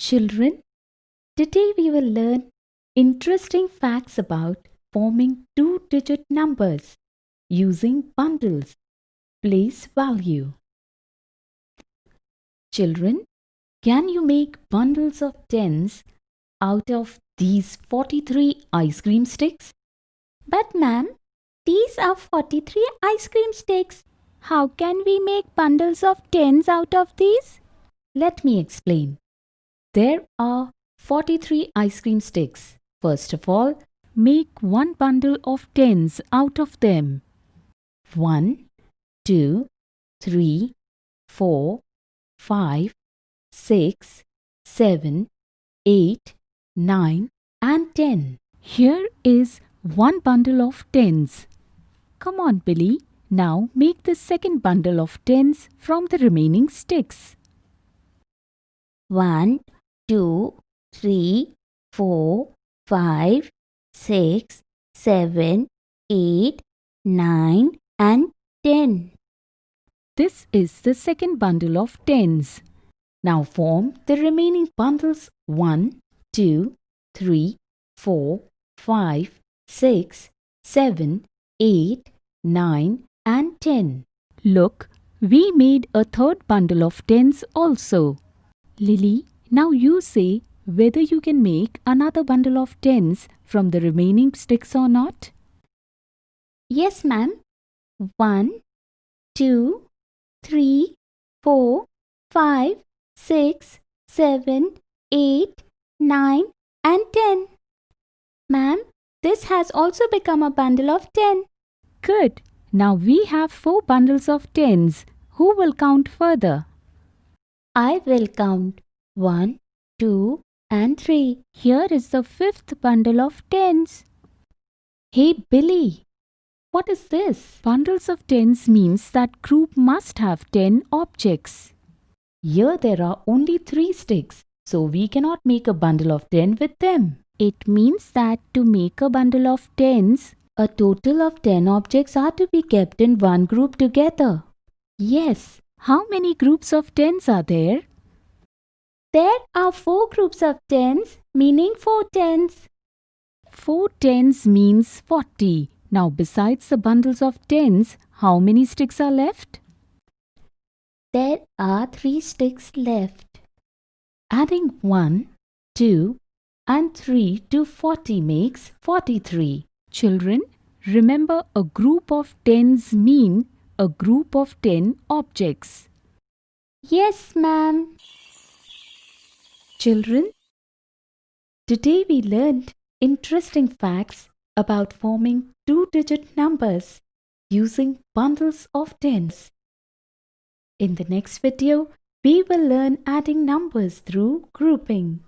Children, today we will learn interesting facts about forming two-digit numbers using bundles, place value. Children, can you make bundles of tens out of these 43 ice cream sticks? But ma'am, these are 43 ice cream sticks. How can we make bundles of tens out of these? Let me explain. There are 43 ice cream sticks. First of all, make one bundle of tens out of them. 1, 2, 3, 4, 5, 6, 7, 8, 9 and 10. Here is one bundle of tens. Come on, Billy. Now make the second bundle of tens from the remaining sticks. 1, 2, 3, 4, 5, 6, 7, 8, 9 and 10. This is the second bundle of tens. Now form the remaining bundles 1, 2, 3, 4, 5, 6, 7, 8, 9 and 10. Look, we made a third bundle of tens also. Lily, now you say whether you can make another bundle of tens from the remaining sticks or not. Yes, ma'am. 1, 2, 3, 4, 5, 6, 7, 8, 9 and 10. Ma'am, this has also become a bundle of 10. Good. Now we have 4 bundles of tens. Who will count further? I will count 1, 2 and 3. Here is the 5th bundle of tens. Hey Billy, what is this? Bundles of tens means that group must have 10 objects. Here there are only 3 sticks, so we cannot make a bundle of 10 with them. It means that to make a bundle of tens, a total of 10 objects are to be kept in one group together. Yes. How many groups of tens are there? There are 4 groups of tens, meaning 4 tens. 4 tens means 40. Now besides the bundles of tens, how many sticks are left? There are 3 sticks left. Adding 1, 2 and 3 to 40 makes 43. Children, remember a group of tens mean a group of 10 objects. Yes, ma'am. Children, today we learned interesting facts about forming two-digit numbers using bundles of tens. In the next video, we will learn adding numbers through grouping.